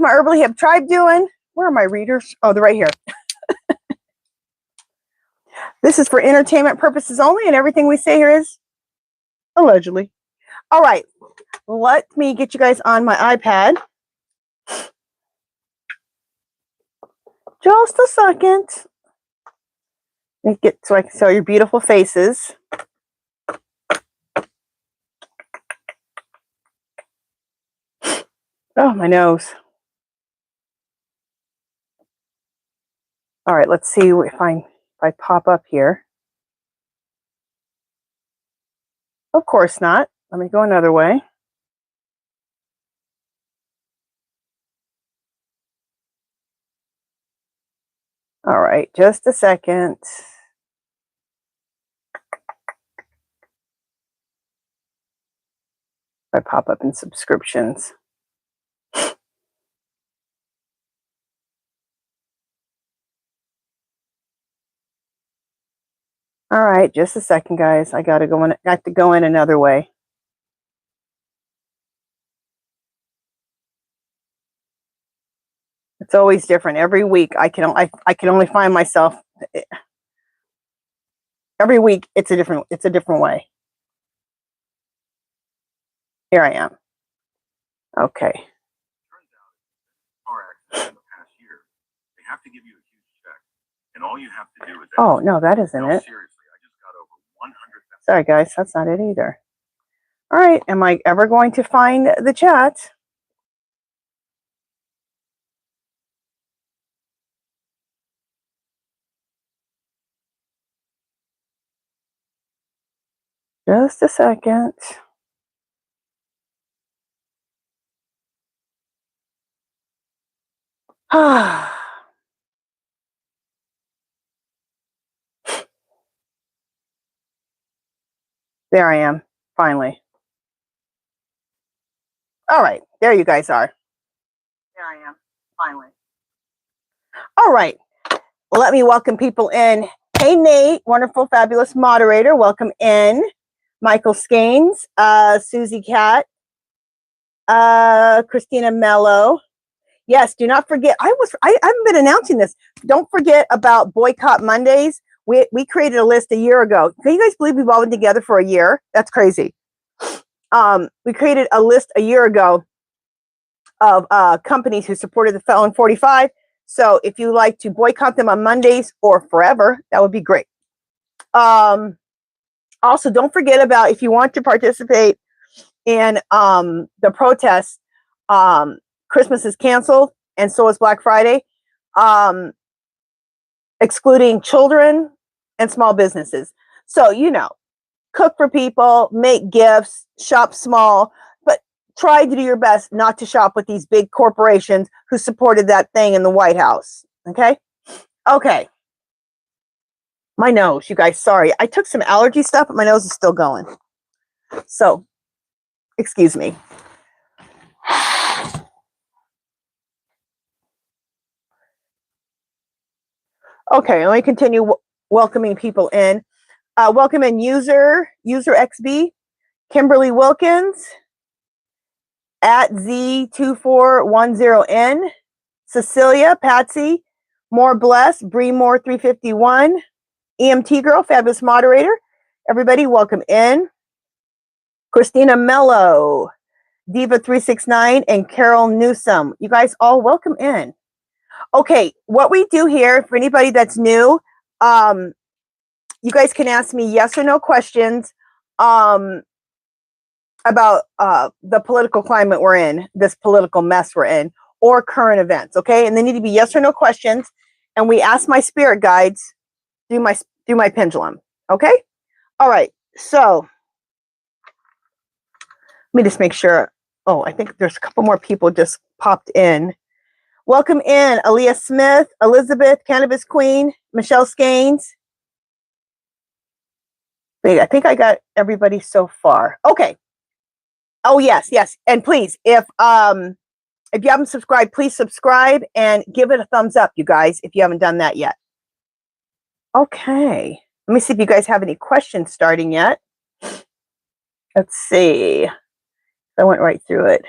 My Herbally Hip tribe doing? Where are my readers? Oh, they're right here. This is for entertainment purposes only, and everything we say here is allegedly. All right, let me get you guys on my iPad. Just a second. Let me get so I can show your beautiful faces. Oh, my nose. All right, let's see if I pop up here. Of course not. Let me go another way. All right, just a second. I pop up in subscriptions. All right, just a second, guys. I have to go in another way. It's always different. Every week I can only find myself. Every week it's a different way. Here I am. Okay. Have to give you a huge check, and all you have to do is. Oh no, that isn't it. Seriously, I just got over 100. Sorry, guys, that's not it either. All right, am I ever going to find the chat? Just a second. Ah. There I am, finally. All right, there you guys are. There I am, finally. All right, let me welcome people in. Hey, Nate, wonderful, fabulous moderator. Welcome in. Michael Skanes, Susie Cat, Christina Mello. Yes, do not forget. I haven't been announcing this. Don't forget about Boycott Mondays. We created a list a year ago. Can you guys believe we've all been together for a year? That's crazy. We created a list a year ago of companies who supported the Felon 45. So if you like to boycott them on Mondays or forever, that would be great. Also, don't forget about if you want to participate in the protests. Christmas is canceled, and so is Black Friday, excluding children and small businesses. So, you know, cook for people, make gifts, shop small, but try to do your best not to shop with these big corporations who supported that thing in the White House. Okay? Okay. My nose, you guys, sorry. I took some allergy stuff, but my nose is still going. So, excuse me. Okay, let me continue welcoming people in. Welcome in user XB, Kimberly Wilkins, at Z2410N, Cecilia, Patsy, More Bless, Bree Moore 351, EMT Girl, fabulous moderator. Everybody, welcome in. Christina Mello, Diva 369, and Carol Newsom. You guys all welcome in. Okay, what we do here, for anybody that's new, you guys can ask me yes or no questions about the political climate we're in, this political mess we're in, or current events, okay? And they need to be yes or no questions, and we ask my spirit guides through my pendulum, okay? All right, so let me just make sure. Oh, I think there's a couple more people just popped in. Welcome in, Aaliyah Smith, Elizabeth, Cannabis Queen, Michelle Skanes. Wait, I think I got everybody so far. Okay. Oh, yes. And please, if you haven't subscribed, please subscribe and give it a thumbs up, you guys, if you haven't done that yet. Okay. Let me see if you guys have any questions starting yet. Let's see. I went right through it.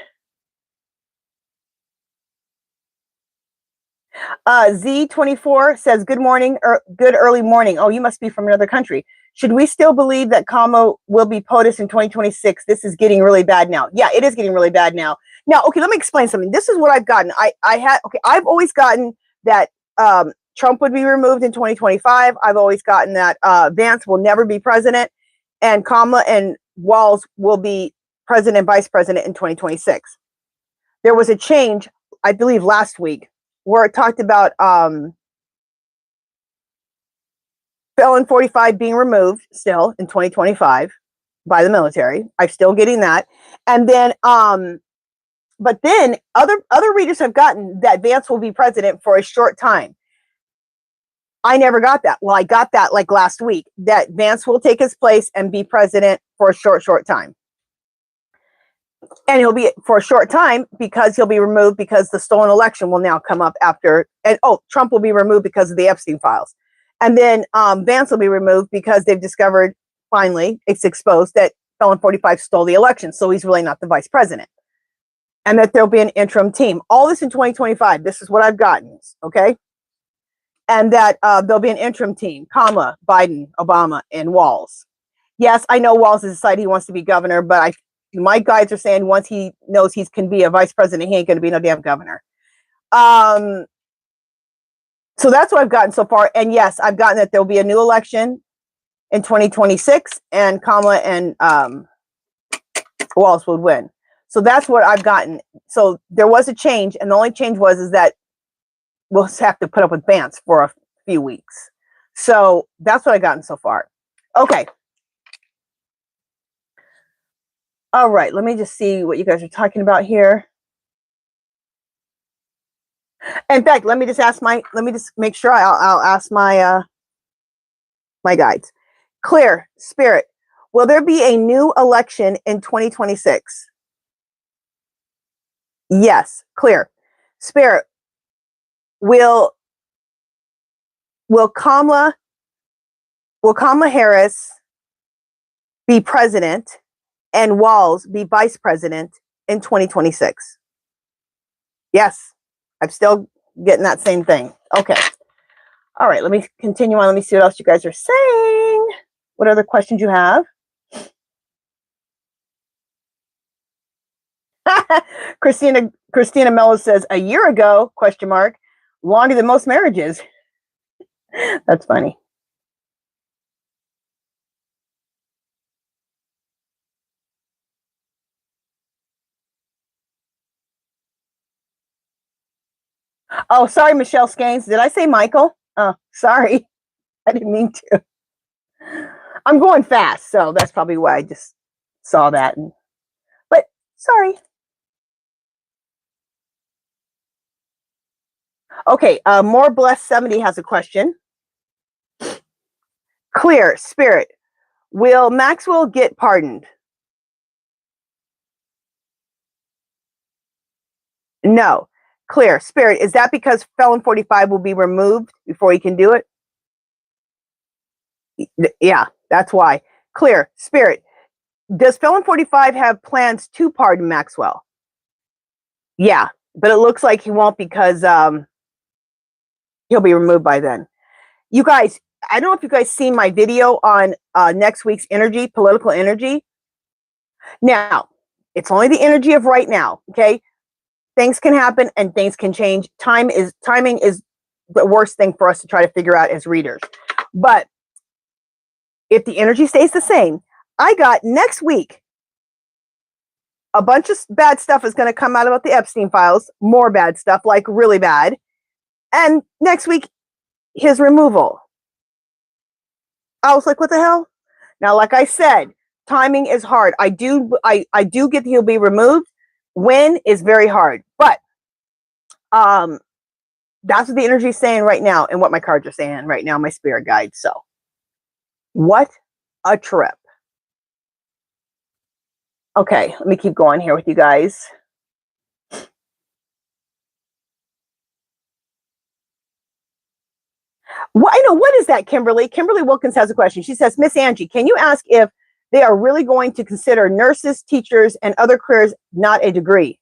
Z24 says, good morning, or good early morning. Oh, you must be from another country. Should we still believe that Kamala will be POTUS in 2026? This is getting really bad now. Yeah, it is getting really bad now. Now, okay, let me explain something. This is what I've gotten. I've always gotten that Trump would be removed in 2025. I've always gotten that Vance will never be president, and Kamala and Walz will be president and vice president in 2026. There was a change, I believe, last week, where it talked about Felon 45 being removed still in 2025 by the military. I'm still getting that. And then, but then other readers have gotten that Vance will be president for a short time. I never got that. Well, I got that like last week, that Vance will take his place and be president for a short time. And he'll be for a short time because he'll be removed because the stolen election will now come up after. And Trump will be removed because of the Epstein files. And then Vance will be removed because they've discovered, finally, it's exposed that Felon 45 stole the election. So he's really not the vice president. And that there'll be an interim team. All this in 2025. This is what I've gotten. Okay. And that there'll be an interim team. Kamala, Biden, Obama, and Walz. Yes, I know Walz has decided he wants to be governor, but my guides are saying once he knows he can be a vice president, he ain't going to be no damn governor. So that's what I've gotten so far. And yes, I've gotten that there'll be a new election in 2026 and Kamala and Walz would win. So that's what I've gotten. So there was a change, and the only change is that we'll have to put up with Vance for a few weeks. So that's what I've gotten so far. Okay. All right, let me just see what you guys are talking about here. In fact, let me just make sure I'll ask my my guides. Clear, Spirit, will there be a new election in 2026? Yes, clear. Spirit, will Kamala Harris be president and Walz be vice president in 2026? Yes, I'm still getting that same thing. Okay. All right, let me continue on. Let me see what else you guys are saying. What other questions you have? Christina Mello says, a year ago, ? Longer than most marriages. That's funny. Oh, sorry, Michelle Skanes. Did I say Michael? Oh, sorry. I didn't mean to. I'm going fast, so that's probably why I just saw that. But sorry. Okay, More Blessed 70 has a question. Clear, Spirit, will Maxwell get pardoned? No. Clear, Spirit, is that because Felon 45 will be removed before he can do it? Yeah, that's why. Clear, Spirit, does Felon 45 have plans to pardon Maxwell? Yeah, but it looks like he won't because he'll be removed by then. You guys, I don't know if you guys seen my video on next week's energy, political energy. Now, it's only the energy of right now, okay? Things can happen and things can change. Timing is the worst thing for us to try to figure out as readers. But if the energy stays the same, I got next week, a bunch of bad stuff is going to come out about the Epstein files, more bad stuff, like really bad. And next week, his removal. I was like, what the hell? Now, like I said, timing is hard. I do get that he'll be removed. When is very hard. But that's what the energy is saying right now and what my cards are saying right now, my spirit guide. So what a trip. Okay, let me keep going here with you guys. Well, I know, what is that, Kimberly? Kimberly Wilkins has a question. She says, Miss Angie, can you ask if they are really going to consider nurses, teachers, and other careers not a degree?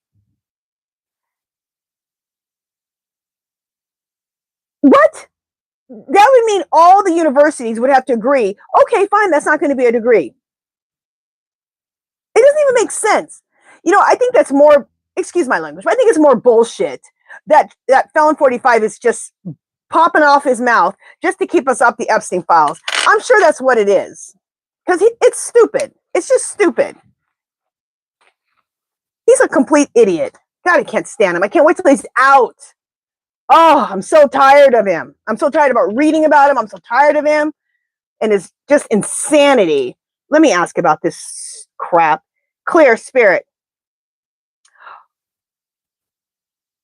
What? That would mean all the universities would have to agree, okay, fine, that's not going to be a degree. It doesn't even make sense. You know, I think that's more, excuse my language, but I think it's more bullshit that Felon 45 is just popping off his mouth just to keep us off the Epstein files. I'm sure that's what it is. Because it's stupid. It's just stupid. He's a complete idiot. God, I can't stand him. I can't wait till he's out. Oh, I'm so tired of him. I'm so tired about reading about him. I'm so tired of him. And it's just insanity. Let me ask about this crap. Clear Spirit.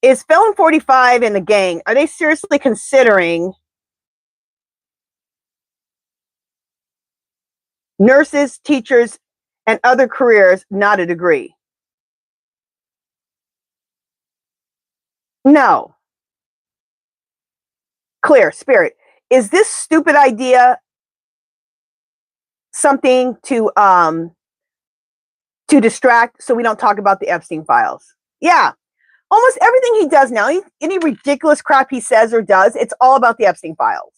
Is Felon 45 and the gang, are they seriously considering nurses, teachers, and other careers not a degree? No. Clear Spirit. Is this stupid idea something to distract so we don't talk about the Epstein files? Yeah. Almost everything he does now, any ridiculous crap he says or does, it's all about the Epstein files.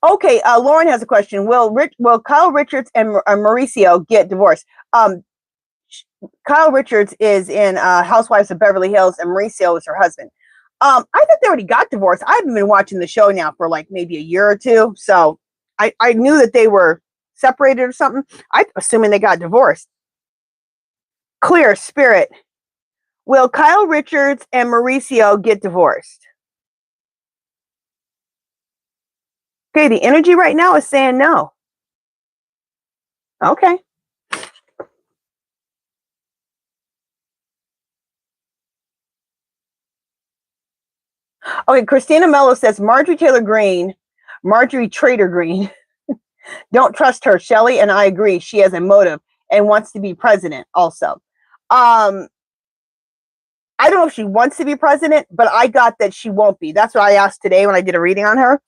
Okay, Lauren has a question. Will Kyle Richards and Mauricio get divorced? Kyle Richards is in Housewives of Beverly Hills, and Mauricio is her husband. I thought they already got divorced. I haven't been watching the show now for like maybe a year or two, so I knew that they were separated or something. I'm assuming they got divorced. Clear Spirit. Will Kyle Richards and Mauricio get divorced? Okay, the energy right now is saying no. Okay. Okay, Christina Mello says Marjorie Taylor Greene, Marjorie Trader Greene. Don't trust her. Shelley and I agree. She has a motive and wants to be president also. I don't know if she wants to be president, but I got that she won't be. That's what I asked today when I did a reading on her.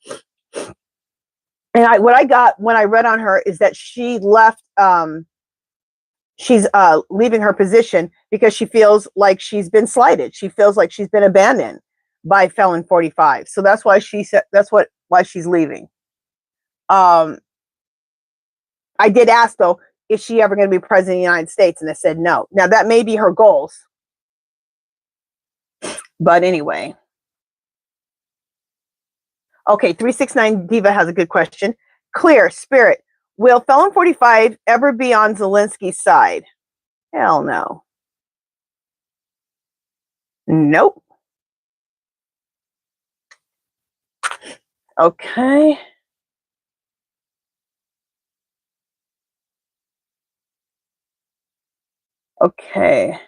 And what I got when I read on her is that she left, she's leaving her position because she feels like she's been slighted. She feels like she's been abandoned by Felon 45. So that's why she said, why she's leaving. I did ask though, is she ever going to be president of the United States? And they said no. Now that may be her goals. But anyway. Okay, 369 Diva has a good question. Clear Spirit. Will Felon 45 ever be on Zelensky's side? Hell no. Nope. Okay. Okay.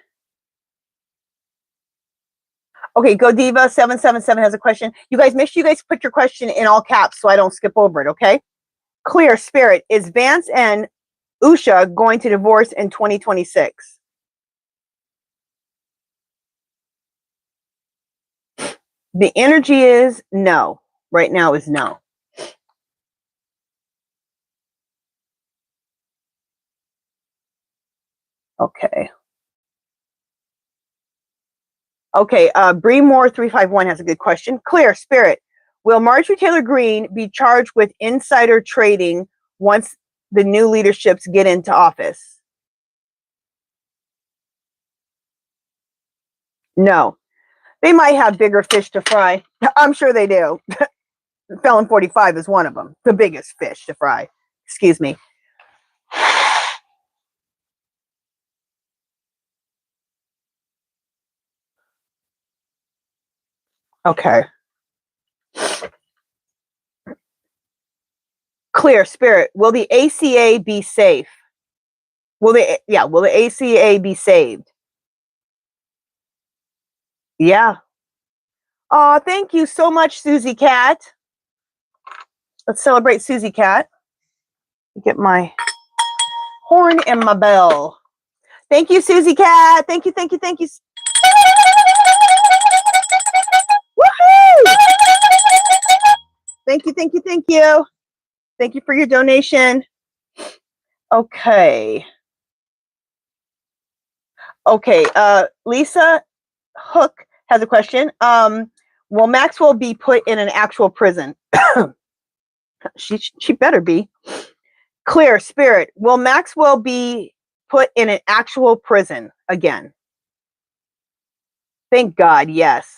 Okay, Go Diva 777 has a question. You guys, make sure you guys put your question in all caps so I don't skip over it, okay? Clear Spirit. Is Vance and Usha going to divorce in 2026? The energy is no. Right now is no. Okay. Okay, Breemore 351 has a good question. Clear Spirit. Will Marjorie Taylor Greene be charged with insider trading once the new leaderships get into office? No. They might have bigger fish to fry. I'm sure they do. Felon 45 is one of them. The biggest fish to fry. Excuse me. Okay. Clear Spirit. Will the ACA be safe? Will the ACA be saved? Yeah. Oh, thank you so much, Susie Cat. Let's celebrate Susie Cat. Get my horn and my bell. Thank you, Susie Cat. Thank you, thank you, thank you. Woohoo! Thank you, thank you, thank you. Thank you for your donation. Okay. Okay, Lisa Hook has a question. Will Maxwell be put in an actual prison? She better be. Clear Spirit, will Maxwell be put in an actual prison again? Thank God, yes.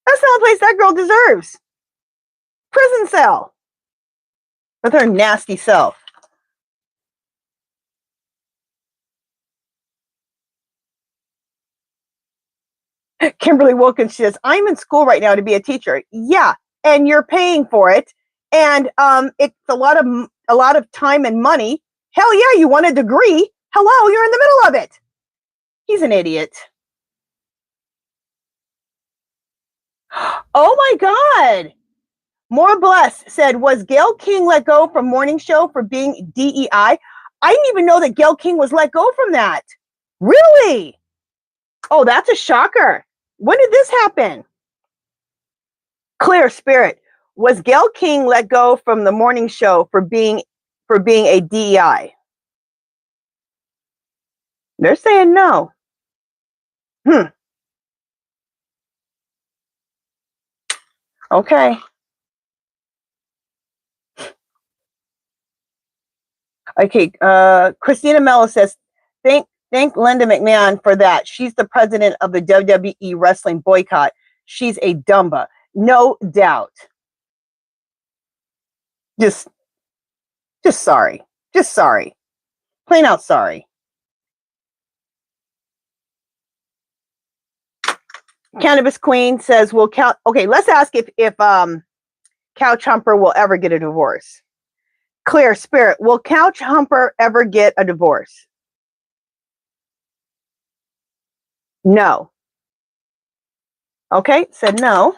That's not a place that girl deserves. Prison cell. With her nasty self. Kimberly Wilkins says, I'm in school right now to be a teacher. Yeah, and you're paying for it. And it's a lot of time and money. Hell yeah, you want a degree. Hello, you're in the middle of it. He's an idiot. Oh my God. More Bless said, was Gayle King let go from Morning Show for being DEI? I didn't even know that Gayle King was let go from that. Really? Oh, that's a shocker. When did this happen? Clear Spirit, was Gayle King let go from the Morning Show for being a DEI? They're saying no. Okay. Okay. Christina Mello says, thank Linda McMahon for that. She's the president of the WWE wrestling boycott. She's a dumba. No doubt. Just sorry. Just sorry. Plain out sorry. Cannabis Queen says, okay, let's ask if Couch Humper will ever get a divorce. Clear Spirit, will Couch Humper ever get a divorce? No. Okay, said no.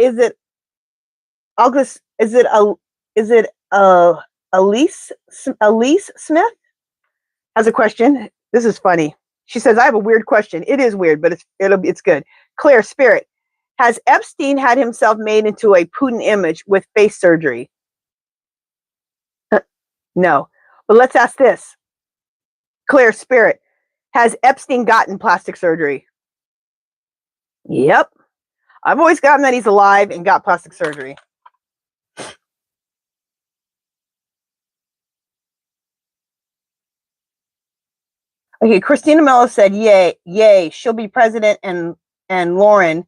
Is it August? Is it Elise Smith has a question. This is funny. She says, I have a weird question. It is weird, but it's good. Clear Spirit, has Epstein had himself made into a Putin image with face surgery? No. But let's ask this. Clear Spirit, has Epstein gotten plastic surgery? Yep. I've always gotten that he's alive and got plastic surgery. Okay, Christina Mello said, yay, she'll be president, and Lauren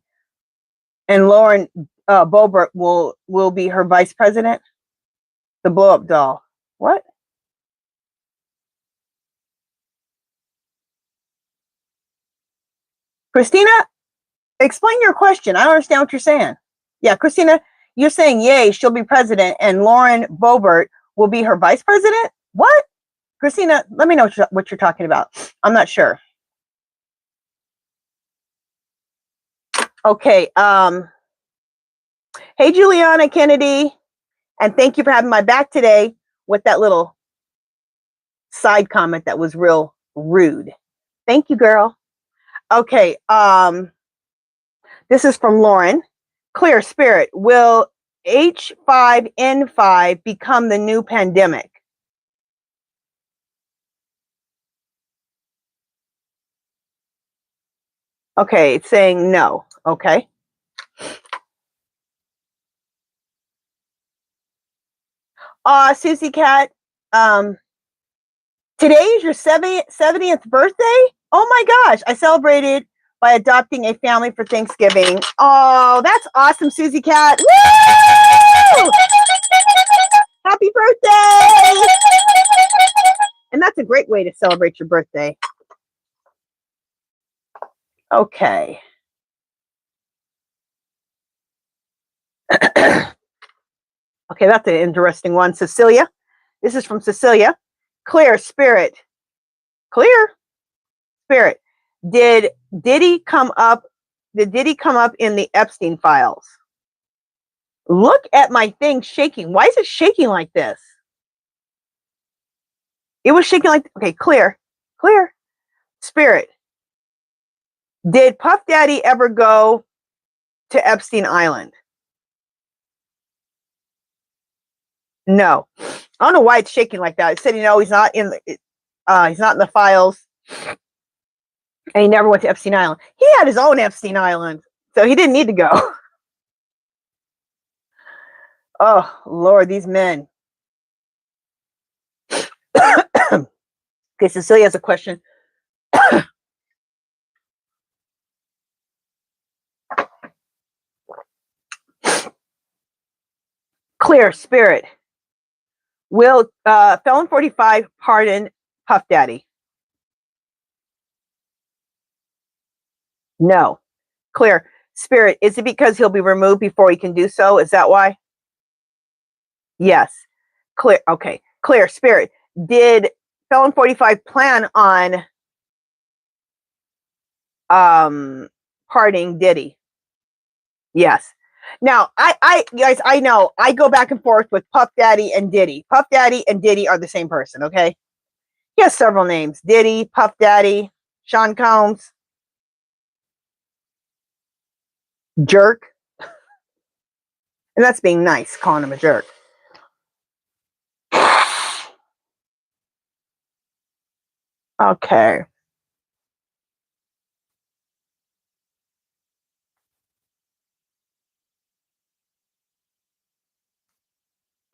Boebert will be her vice president. The blow up doll. What? Christina, explain your question. I don't understand what you're saying. Yeah, Christina, you're saying, yay, she'll be president, and Lauren Boebert will be her vice president? What? Christina, let me know what you're talking about. I'm not sure. Okay. Hey, Juliana Kennedy, and thank you for having my back today with that little side comment that was real rude. Thank you, girl. Okay. This is from Lauren. Clear Spirit, will H5N5 become the new pandemic? Okay, it's saying no. Okay. Susie Cat, today is your 70th birthday? Oh my gosh, I celebrated by adopting a family for Thanksgiving. Oh, that's awesome, Susie Cat. Woo! Happy birthday! And that's a great way to celebrate your birthday. Okay. Okay, that's an interesting one. Cecilia. This is from Cecilia. Clear Spirit. Clear Spirit. Did Diddy come up in the Epstein files? Look at my thing shaking. Why is it shaking like this? It was shaking like, okay, Clear Spirit. Did Puff Daddy ever go to Epstein Island? No. I don't know why it's shaking like that. It said, you know, he's not in the files. And he never went to Epstein Island. He had his own Epstein Island, so he didn't need to go. Oh, Lord, these men. Okay, Cecilia has a question. Clear spirit. Will Felon 45 pardon Puff Daddy? No. Clear spirit. Is it because he'll be removed before he can do so? Is that why? Yes. Clear. Okay. Clear spirit. Did Felon 45 plan on pardoning Diddy? Yes. Now, I guys, I know I go back and forth with Puff Daddy and Diddy. Puff Daddy and Diddy are the same person, okay? He has several names. Diddy, Puff Daddy, Sean Combs, jerk. And that's being nice, calling him a jerk. Okay.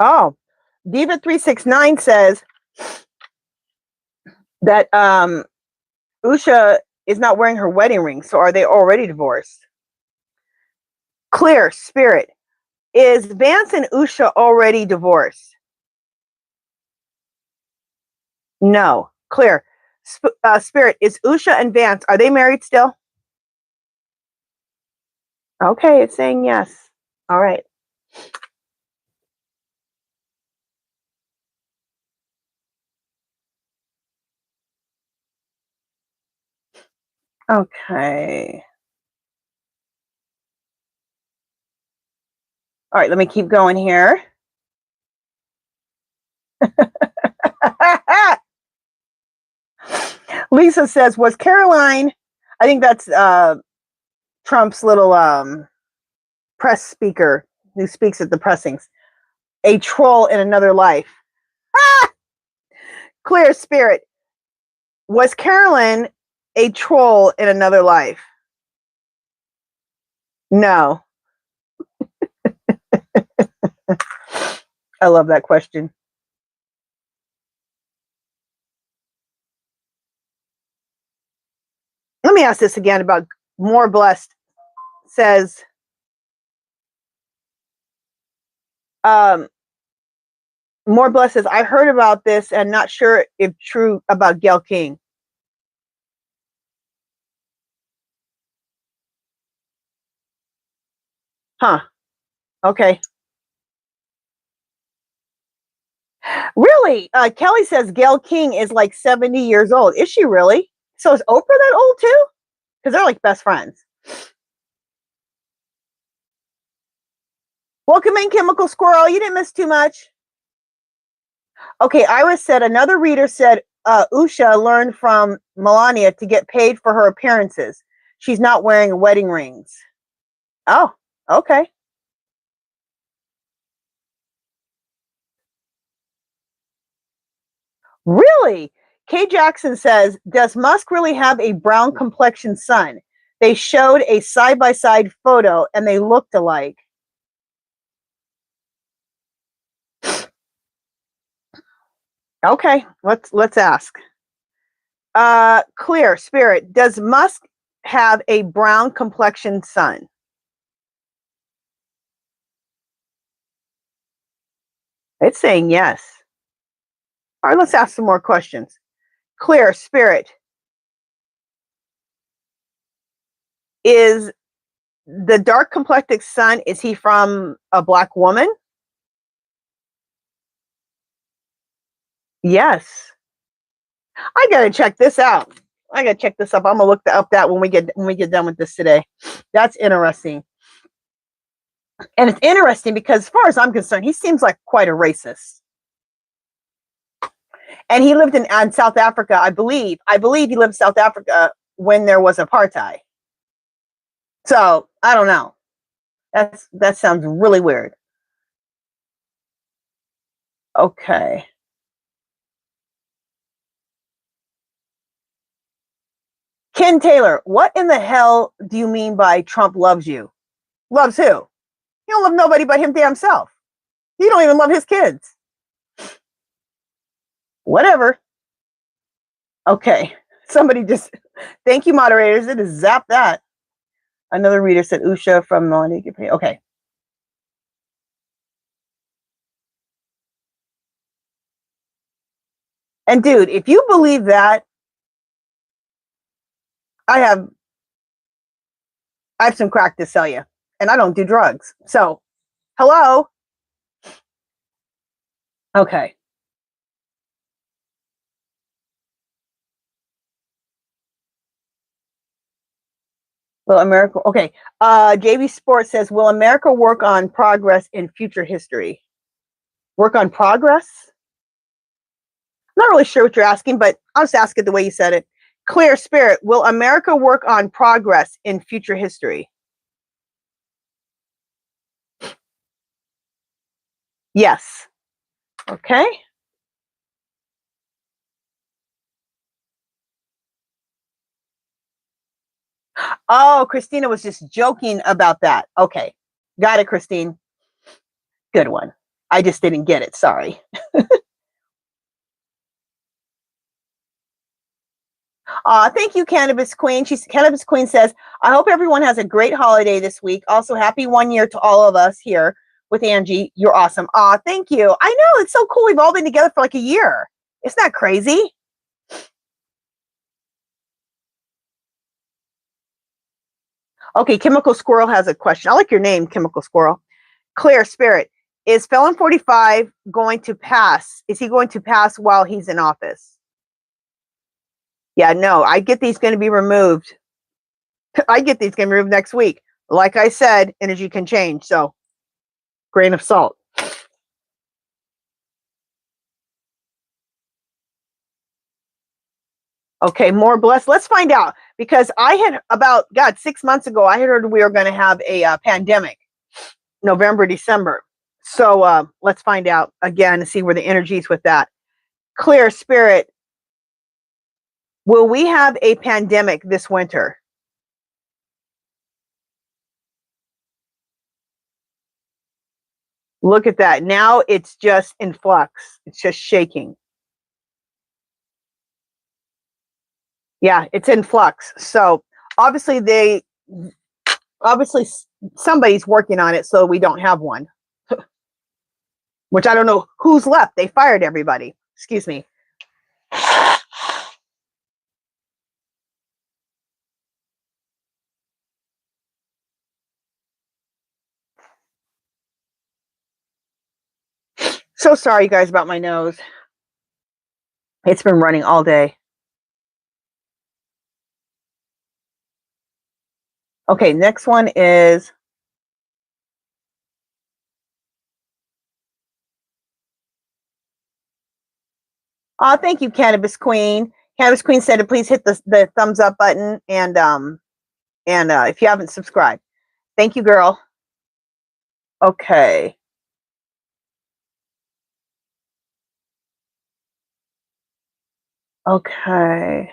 Oh, Diva369 says that Usha is not wearing her wedding ring. So are they already divorced? Clear spirit. Is Vance and Usha already divorced? No. Clear. Spirit. Is Usha and Vance, are they married still? Okay, it's saying yes. All right. Okay. All right, let me keep going here. Lisa says, was Caroline, I think that's Trump's little press speaker who speaks at the pressings, a troll in another life? Ah! Clear spirit. Was Carolyn a troll in another life? No. I love that question. Let me ask this again about More Blessed says, More Blessed says, I heard about this and not sure if true about Gayle King. Huh. Okay. Really? Kelly says Gayle King is like 70 years old. Is she really? So is Oprah that old too? Because they're like best friends. Welcome in, Chemical Squirrel. You didn't miss too much. Okay, Iris said, another reader said Usha learned from Melania to get paid for her appearances. She's not wearing wedding rings. Oh, okay. Really? Kay Jackson says, does Musk really have a brown complexion son? They showed a side-by-side photo and they looked alike. Okay, let's ask. Clear spirit, does Musk have a brown complexion son? It's saying yes. All right, let's ask some more questions. Clear spirit, is the dark complected son, is he from a black woman? Yes. I gotta check this out. I gotta check this up. I'm gonna look up that when we get done with this today. That's interesting. And it's interesting because as far as I'm concerned, he seems like quite a racist. And he lived in South Africa, I believe. I believe he lived in South Africa when there was apartheid. So I don't know. That sounds really weird. Okay. Ken Taylor, what in the hell do you mean by Trump loves you? Loves who? He don't love nobody but him damn self. He don't even love his kids. Whatever. Okay. Somebody just, thank you, moderators. It is zap that. Another reader said Usha from Melanie. Okay. And dude, if you believe that, I have some crack to sell you, and I don't do drugs. So, hello. Okay. Will America? Okay. JB Sports says, will America work on progress in future history? Work on progress? I'm not really sure what you're asking, but I'll just ask it the way you said it. Clear Spirit, will America work on progress in future history? Yes. Okay. Oh, Christina was just joking about that. Okay. Got it, Christine. Good one. I just didn't get it. Sorry. Thank you, Cannabis Queen. Cannabis Queen says, I hope everyone has a great holiday this week. Also, happy 1 year to all of us here with Angie. You're awesome. Thank you. I know, it's so cool. We've all been together for like a year. Isn't that crazy? Okay, Chemical Squirrel has a question. I like your name, Chemical Squirrel. Clear Spirit, is Felon 45 going to pass? Is he going to pass while he's in office? Yeah, no, I get these going to be removed. I get these going to be removed next week. Like I said, energy can change. So, grain of salt. Okay, more blessed. Let's find out, because I had about 6 months ago, I had heard we were going to have a pandemic, November, December. So let's find out again and see where the energy is with that. Clear Spirit, will we have a pandemic this winter? Look at that. Now it's just in flux. It's just shaking. Yeah, it's in flux. So obviously somebody's working on it so we don't have one. Which I don't know who's left. They fired everybody. Excuse me. So sorry, you guys, about my nose. It's been running all day. Okay, next one is thank you, Cannabis Queen. Cannabis Queen said to please hit the thumbs up button and if you haven't subscribed. Thank you, girl. Okay. Okay.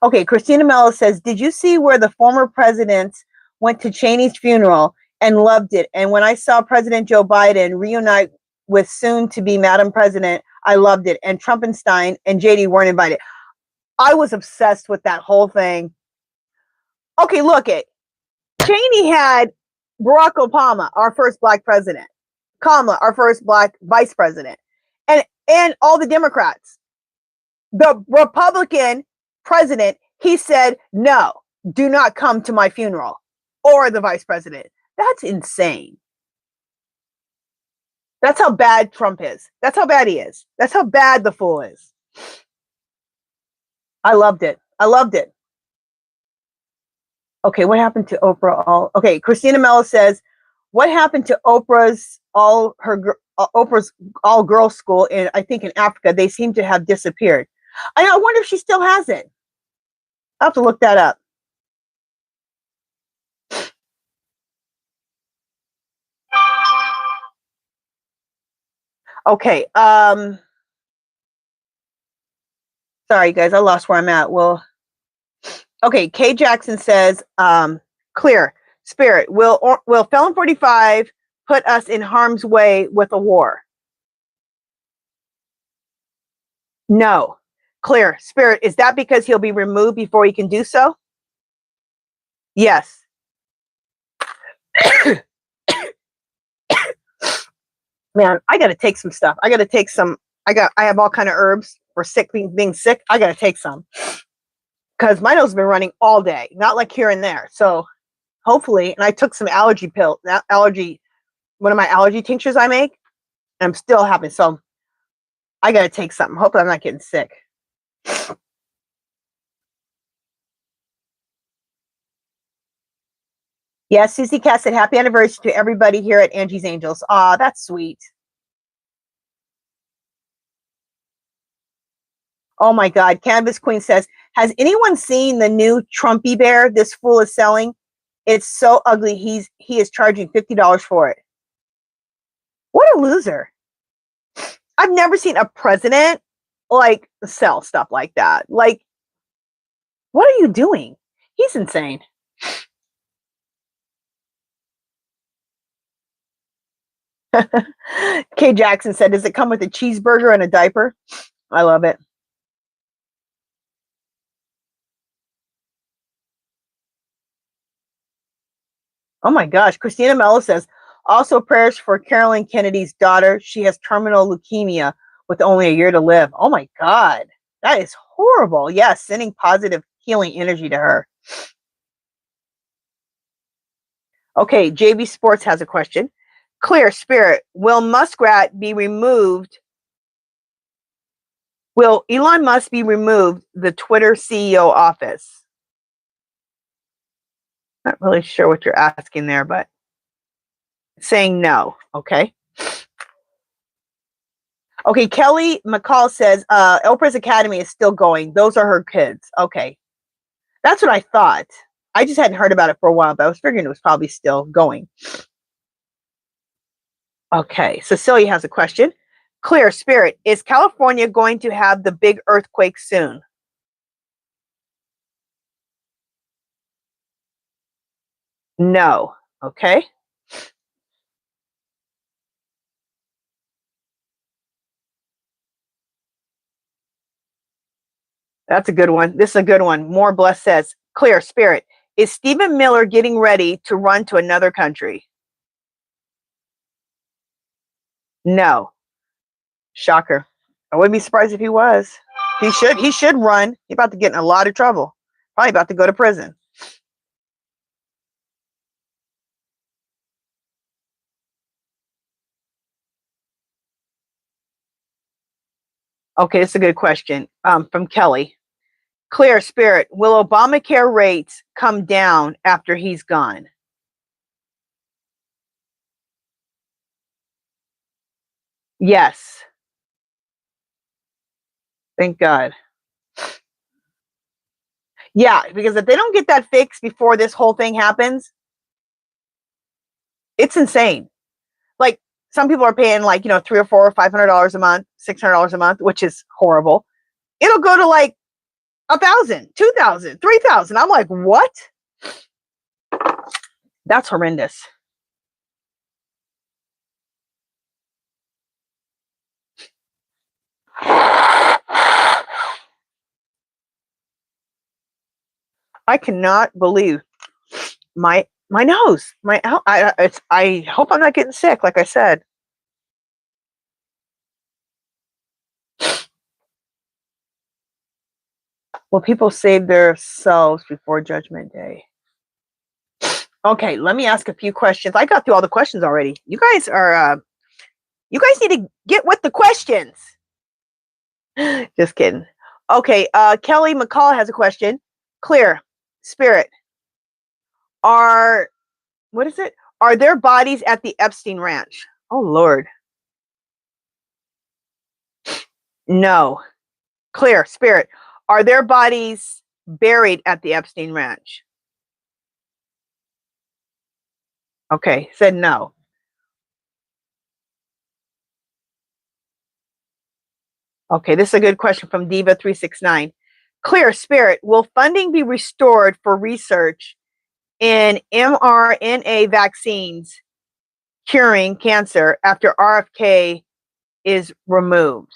Okay, Christina Mello says, did you see where the former presidents went to Cheney's funeral and loved it? And when I saw President Joe Biden reunite with soon-to-be Madam President, I loved it. And Trumpenstein and JD weren't invited. I was obsessed with that whole thing. Okay, look it. Cheney had Barack Obama, our first black president. Kamala, our first black vice president. And all the Democrats. The Republican president, he said, no, do not come to my funeral, or the vice president. That's insane. That's how bad Trump is. That's how bad he is. That's how bad the fool is. I loved it. I loved it. Okay, what happened to Oprah? Okay, Christina Mello says, what happened to Oprah's all girls school in, I think, in Africa? They seem to have disappeared. I wonder if she still has it. I'll have to look that up. Okay. Sorry, guys. I lost where I'm at. Well, okay. Kay Jackson says, clear. Spirit, will Felon 45 put us in harm's way with a war? No. Clear. Spirit, is that because he'll be removed before he can do so? Yes. Man, I got to take some stuff. I got to take some. I have all kind of herbs for being sick. I got to take some because my nose has been running all day, not like here and there. So hopefully, and I took some allergy pill, one of my allergy tinctures I make, and I'm still having. So I got to take something. Hopefully I'm not getting sick. Yes, Susie Cass said happy anniversary to everybody here at Angie's Angels. Aw, that's sweet. Oh my God. Canvas Queen says, has anyone seen the new Trumpy bear this fool is selling? It's so ugly. He is charging $50 for it. What a loser. I've never seen a president like sell stuff like that. Like, what are you doing? He's insane. Kay Jackson said, does it come with a cheeseburger and a diaper? I love it. Oh my gosh. Christina Mello says, also prayers for Carolyn Kennedy's daughter. She has terminal leukemia with only a year to live. Oh my God. That is horrible. Yes, sending positive healing energy to her. Okay, JV Sports has a question. Clear Spirit, will Muskrat be removed? Will Elon Musk be removed the Twitter CEO office? Not really sure what you're asking there, but saying no. Okay. Okay, Kelly McCall says Oprah's Academy is still going. Those are her kids. Okay. That's what I thought. I just hadn't heard about it for a while, but I was figuring it was probably still going. Okay, Cecilia has a question. Clear Spirit, is California going to have the big earthquake soon? No. Okay. That's a good one. This is a good one. More Blessed says, Clear Spirit, is Stephen Miller getting ready to run to another country? No. Shocker. I wouldn't be surprised if he was. He should run. He's about to get in a lot of trouble. Probably about to go to prison. Okay, it's a good question from Kelly. Clear Spirit, will Obamacare rates come down after he's gone? Yes. Thank God. Yeah, because if they don't get that fixed before this whole thing happens, it's insane. Like some people are paying like, $300 or $400 or $500 a month, $600 a month, which is horrible. It'll go to like 1,000, 2,000, 3,000. I'm like, what? That's horrendous. I cannot believe my nose. I hope I'm not getting sick, like I said. Will people save themselves before Judgment Day? Okay, let me ask a few questions. I got through all the questions already. You guys need to get with the questions. Just kidding. Okay, Kelly McCall has a question. Clear Spirit, what is it? Are there bodies at the Epstein ranch? Oh Lord. No. Clear Spirit, are there bodies buried at the Epstein ranch? Okay, said no. Okay, this is a good question from Diva369. Clear Spirit, will funding be restored for research in mRNA vaccines curing cancer after RFK is removed?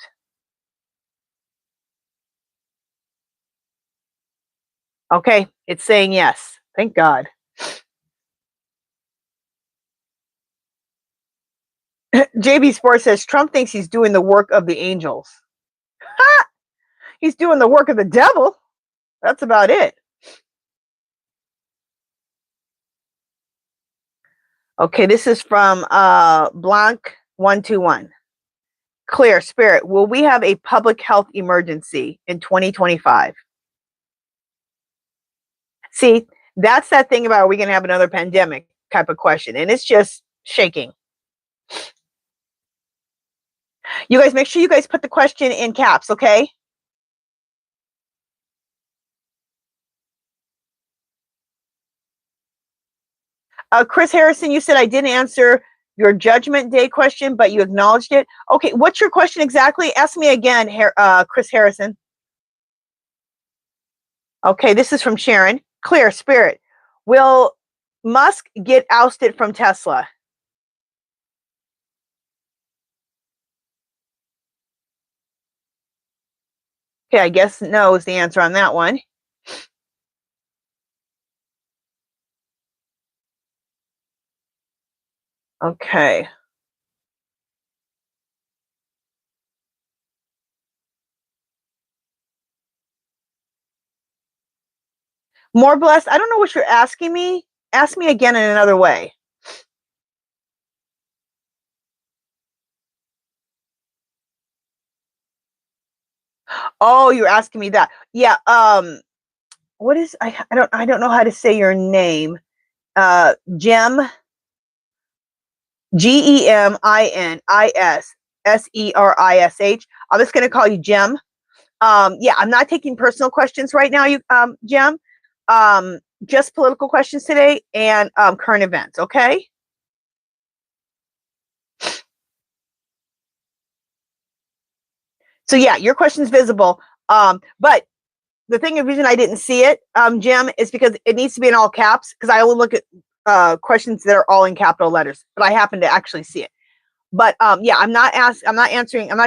Okay, it's saying yes. Thank God. JB Sports says Trump thinks he's doing the work of the angels. Ha! He's doing the work of the devil. That's about it. Okay, this is from Blanc121. Clear Spirit, will we have a public health emergency in 2025? See, that's that thing about, are we going to have another pandemic type of question? And it's just shaking. You guys, make sure you guys put the question in caps, okay? Chris Harrison, you said I didn't answer your Judgment Day question, but you acknowledged it. Okay, what's your question exactly? Ask me again, Chris Harrison. Okay, this is from Sharon. Clear Spirit, will Musk get ousted from Tesla? Okay, I guess no is the answer on that one. Okay. More blessed. I don't know what you're asking me. Ask me again in another way. Oh, you're asking me that. Yeah. What is I don't know how to say your name. Gem. GEMINISSERISH. I'm just gonna call you Gem. Yeah, I'm not taking personal questions right now, you Gem. Just political questions today and current events, okay? So yeah, your question's visible. But the reason I didn't see it, Jim, is because it needs to be in all caps, because I only look at questions that are all in capital letters, but I happen to actually see it. But yeah, I'm not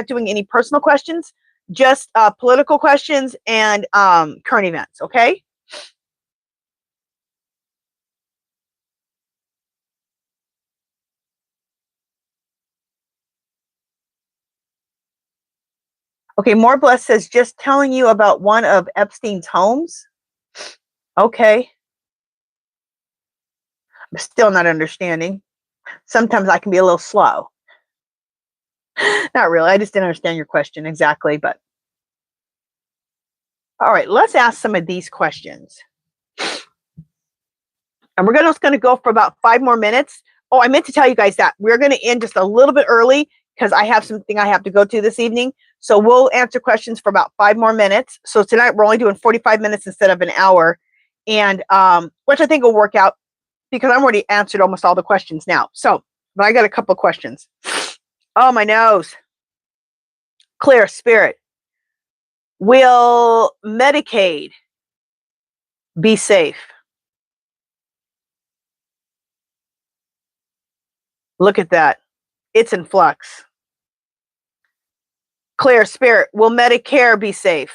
doing any personal questions, just political questions and current events, okay? Okay, More Blessed says, just telling you about one of Epstein's homes. Okay. I'm still not understanding. Sometimes I can be a little slow. Not really. I just didn't understand your question exactly, but all right, let's ask some of these questions. And we're just going to go for about 5 more minutes. Oh, I meant to tell you guys that we're going to end just a little bit early because I have something I have to go to this evening. So we'll answer questions for about 5 more minutes. So tonight we're only doing 45 minutes instead of an hour, and which I think will work out because I've already answered almost all the questions now. So, but I got a couple of questions. Oh, my nose. Clear Spirit, will Medicaid be safe? Look at that. It's in flux. Clear Spirit, will Medicare be safe?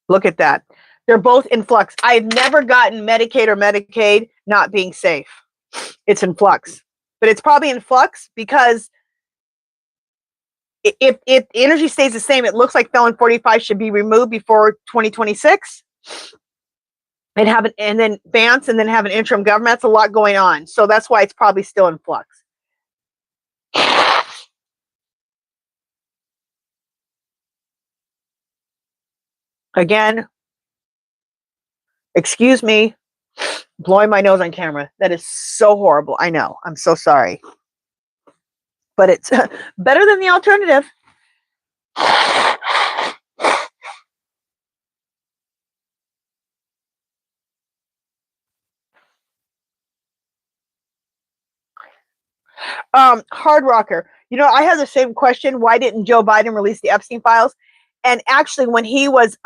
Look at that. They're both in flux. I've never gotten Medicaid or Medicaid not being safe. It's in flux. But it's probably in flux because if energy stays the same, it looks like Felon 45 should be removed before 2026. And then Vance and then have an interim government. That's a lot going on. So that's why it's probably still in flux. Again, excuse me, blowing my nose on camera. That is so horrible. I know. I'm so sorry. But it's better than the alternative. Hard Rocker. You know, I had the same question. Why didn't Joe Biden release the Epstein files? And actually, when he was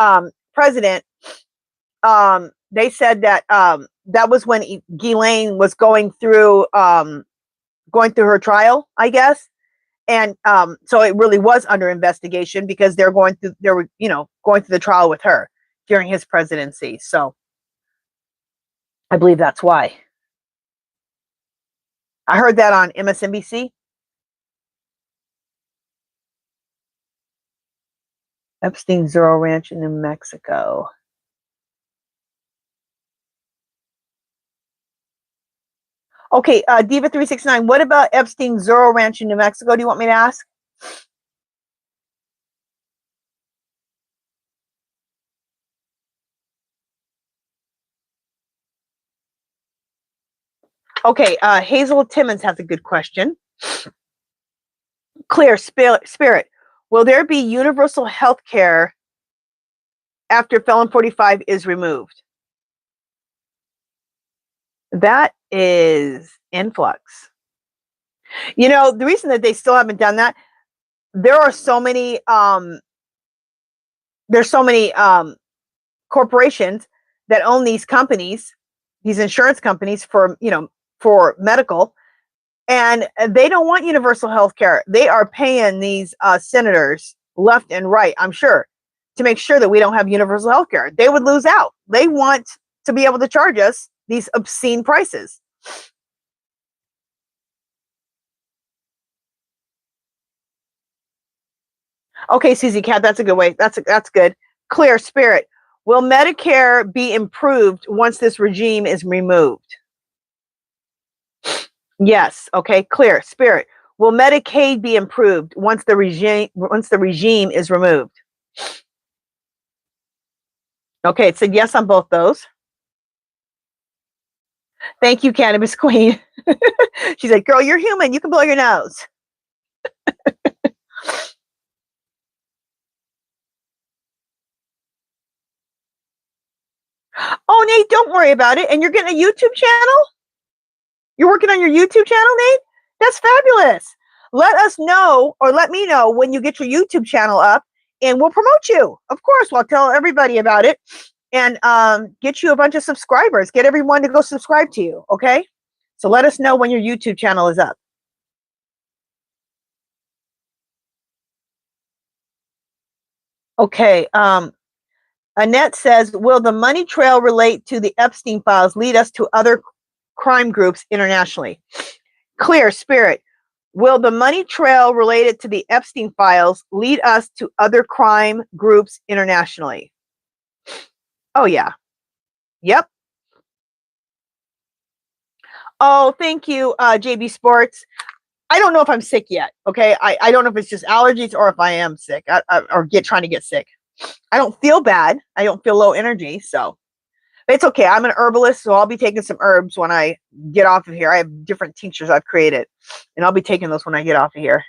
president, they said that that was when Ghislaine was going through her trial, I guess. And so it really was under investigation because they were going through the trial with her during his presidency. So I believe that's why. I heard that on MSNBC. Epstein Zero Ranch in New Mexico. Okay, Diva369, what about Epstein Zero Ranch in New Mexico? Do you want me to ask? Okay, Hazel Timmons has a good question. Clear Spirit, will there be universal health care after Felon 45 is removed? That is influx. You know, the reason that they still haven't done that, there are so many corporations that own these companies, these insurance companies for medical, and they don't want universal health care. They are paying these senators left and right, I'm sure, to make sure that we don't have universal health care. They would lose out. They want to be able to charge us these obscene prices. Okay, Susie Cat, that's a good way. That's good. Clear Spirit, will Medicare be improved once this regime is removed? Yes. Okay. Clear Spirit, will Medicaid be improved once the regime is removed? Okay, it said yes on both those. Thank you, Cannabis Queen. She said, girl, you're human. You can blow your nose. Oh, Nate, don't worry about it. And you're getting a YouTube channel? You're working on your YouTube channel, Nate? That's fabulous. Let us know, or let me know when you get your YouTube channel up, and we'll promote you. Of course, we'll tell everybody about it, and get you a bunch of subscribers. Get everyone to go subscribe to you, okay? So let us know when your YouTube channel is up. Okay, Annette says, will the money trail relate to the Epstein files lead us to other crime groups internationally? Clear Spirit, will the money trail related to the Epstein files lead us to other crime groups internationally? Oh, yeah. Yep. Oh, thank you, JB Sports. I don't know if I'm sick yet, okay? I don't know if it's just allergies or if I am sick or trying to get sick. I don't feel bad. I don't feel low energy, so it's okay. I'm an herbalist, so I'll be taking some herbs when I get off of here. I have different tinctures I've created, and I'll be taking those when I get off of here.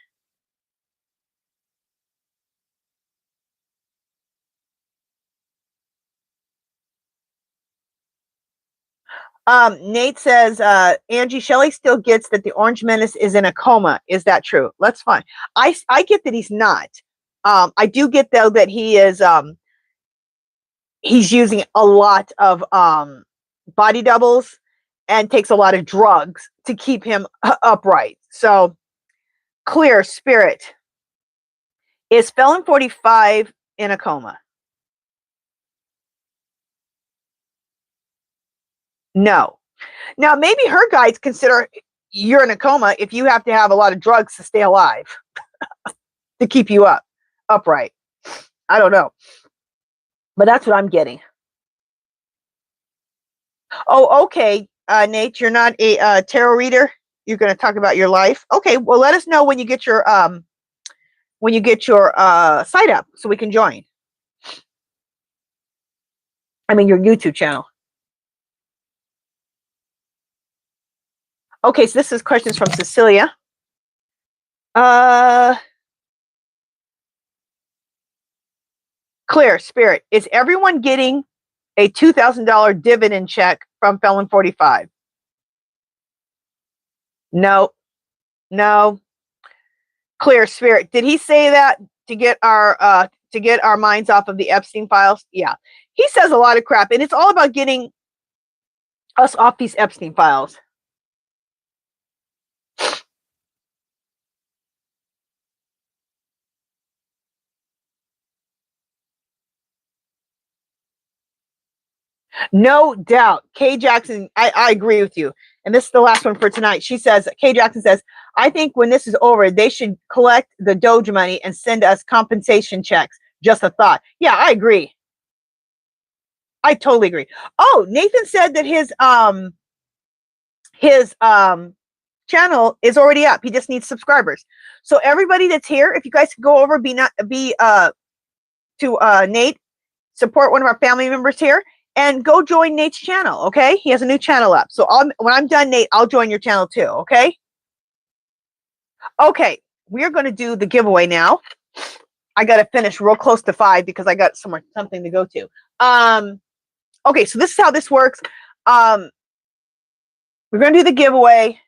Nate says, Angie, Shelley still gets that the Orange Menace is in a coma. Is that true? That's fine. I get that he's not. I do get, though, that he is, he's using a lot of body doubles and takes a lot of drugs to keep him upright. So, Clear Spirit, is Felon 45 in a coma? No. Now, maybe her guides consider you're in a coma if you have to have a lot of drugs to stay alive to keep you upright. I don't know. But that's what I'm getting. Oh, okay, Nate, you're not a tarot reader. You're going to talk about your life. Okay, well, let us know when you get your site up so we can join. I mean, your YouTube channel. Okay, so this is questions from Cecilia. Clear Spirit, is everyone getting a $2,000 dividend check from Felon 45? No, No. Clear Spirit. Did he say that to get our minds off of the Epstein files? Yeah. He says a lot of crap, and it's all about getting us off these Epstein files. No doubt. Kay Jackson, I agree with you. And this is the last one for tonight. She says, Kay Jackson says, I think when this is over, they should collect the Doge money and send us compensation checks. Just a thought. Yeah, I agree. I totally agree. Oh, Nathan said that his channel is already up. He just needs subscribers. So everybody that's here, if you guys could go over, to Nate, support one of our family members here, and go join Nate's channel. Okay, he has a new channel up. So when I'm done, Nate, I'll join your channel too. Okay. Okay, we are going to do the giveaway now. I got to finish real close to 5 because I got something to go to. Okay, so this is how this works. We're going to do the giveaway.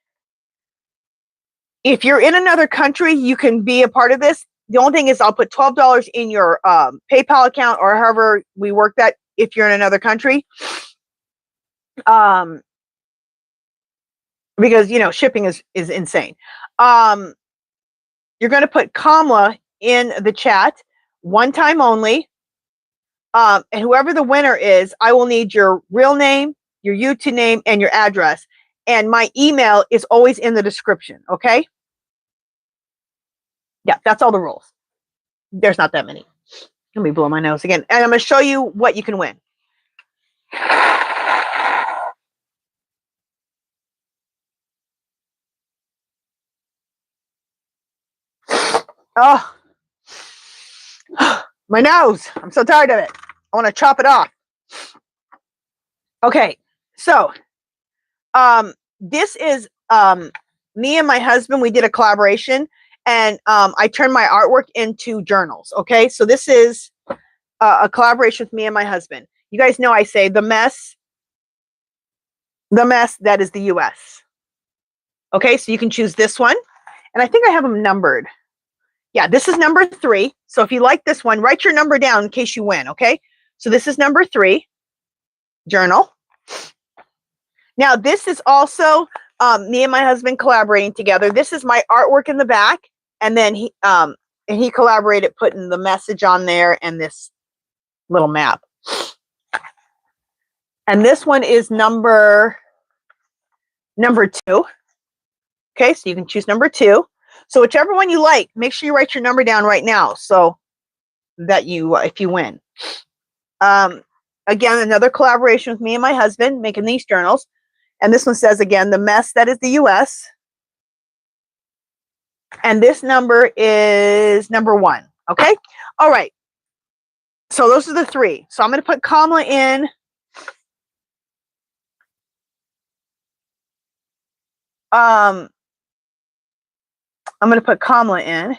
If you're in another country, you can be a part of this. The only thing is I'll put $12 in your PayPal account or however we work that if you're in another country. Because, you know, shipping is insane. You're going to put KAMALA in the chat one time only. And whoever the winner is, I will need your real name, your YouTube name, and your address. And my email is always in the description. Okay. Yeah, that's all the rules. There's not that many. Let me blow my nose again. And I'm going to show you what you can win. Oh, my nose. I'm so tired of it. I want to chop it off. Okay. So, this is me and my husband. We did a collaboration, and I turned my artwork into journals. Okay. So this is a collaboration with me and my husband. You guys know I say the mess, that is the US. Okay. So you can choose this one. And I think I have them numbered. Yeah, this is number 3. So if you like this one, write your number down in case you win. Okay. So this is number 3 journal. Now this is also me and my husband collaborating together. This is my artwork in the back. And then he collaborated putting the message on there and this little map. And this one is number 2. Okay, so you can choose number 2. So whichever one you like, make sure you write your number down right now so that you, if you win. Again, another collaboration with me and my husband making these journals. And this one says, again, the mess, that is the US. And this number is number 1. Okay. All right. So those are the 3. So I'm going to put KAMALA in. I'm going to put KAMALA in.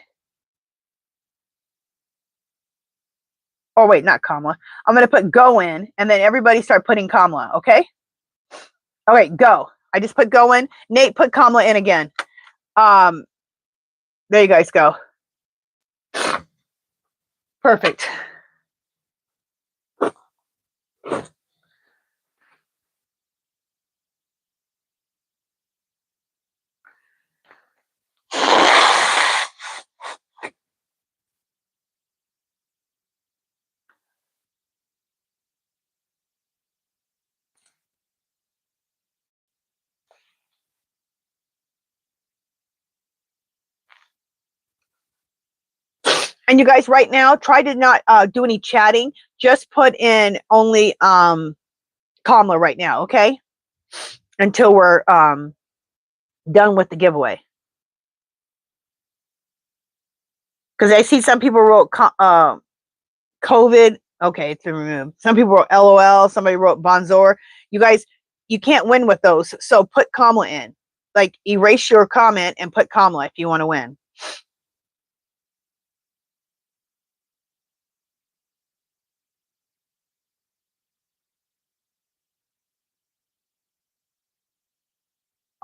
Oh, wait, not KAMALA. I'm going to put go in, and then everybody start putting KAMALA, okay? All right, go. I just put go in. Nate, put KAMALA in again. There you guys go. Perfect. And you guys right now, try to not do any chatting. Just put in only KAMALA right now, okay? Until we're done with the giveaway. Because I see some people wrote COVID. Okay, it's been removed. Some people wrote LOL. Somebody wrote Bonjour. You guys, you can't win with those. So put KAMALA in. Like, erase your comment and put KAMALA if you want to win.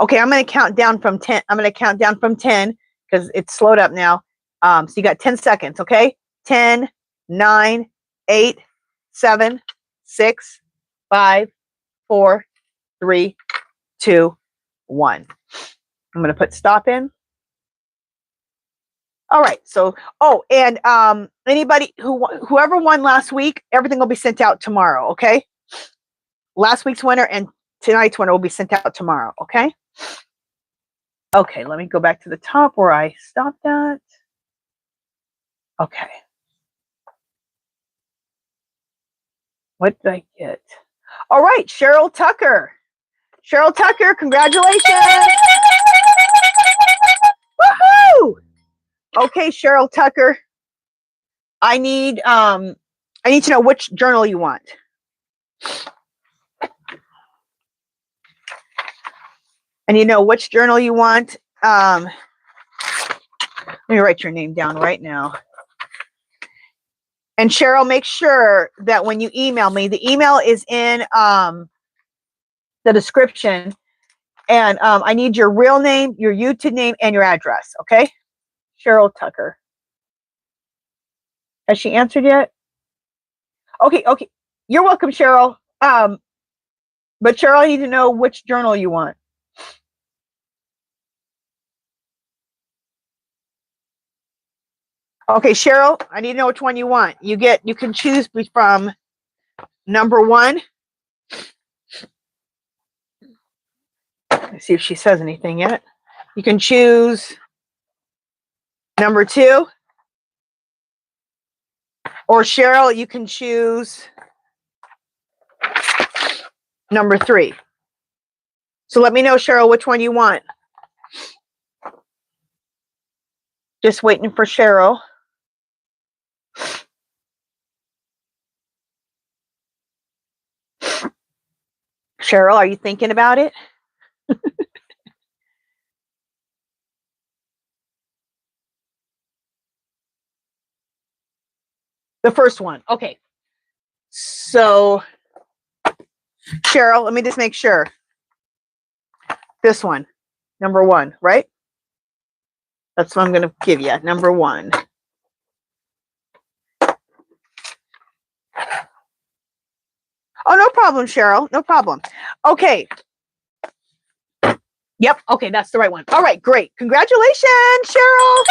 Okay, I'm going to count down from 10. I'm going to count down from 10 because it's slowed up now. So you got 10 seconds, okay? 10, 9, 8, 7, 6, 5, 4, 3, 2, 1. I'm going to put stop in. All right. So, oh, and anybody whoever won last week, everything will be sent out tomorrow, okay? Last week's winner and tonight's winner will be sent out tomorrow, okay? Okay, let me go back to the top where I stopped at. Okay. What did I get? All right, Cheryl Tucker. Cheryl Tucker, congratulations. Woohoo! Okay, Cheryl Tucker. I need to know which journal you want. And you know which journal you want. Let me write your name down right now. And Cheryl, make sure that when you email me, the email is in the description. And I need your real name, your YouTube name, and your address, okay? Cheryl Tucker. Has she answered yet? Okay, okay. You're welcome, Cheryl. But Cheryl, I need to know which journal you want. Okay, Cheryl, I need to know which one you want. You can choose from number 1. Let's see if she says anything yet. You can choose number 2. Or Cheryl, you can choose number 3. So let me know, Cheryl, which one you want. Just waiting for Cheryl. Cheryl, are you thinking about it? The first one. Okay. So, Cheryl, let me just make sure. This one. Number 1, right? That's what I'm going to give you. Number 1. Oh, no problem, Cheryl. No problem. Okay. Yep. Okay, that's the right one. All right, great. Congratulations, Cheryl.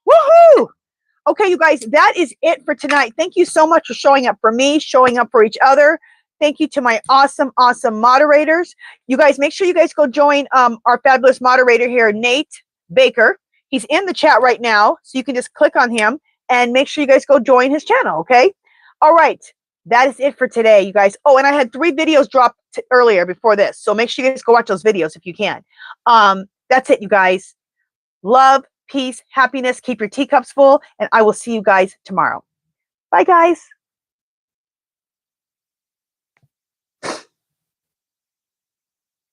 Woohoo! Okay, you guys, that is it for tonight. Thank you so much for showing up for me, showing up for each other. Thank you to my awesome, awesome moderators. You guys, make sure you guys go join our fabulous moderator here, Nate Baker. He's in the chat right now, so you can just click on him and make sure you guys go join his channel, okay? All right, that is it for today, you guys. Oh, and I had 3 videos dropped earlier before this, so make sure you guys go watch those videos if you can. That's it, you guys. Love, peace, happiness. Keep your teacups full, and I will see you guys tomorrow. Bye, guys.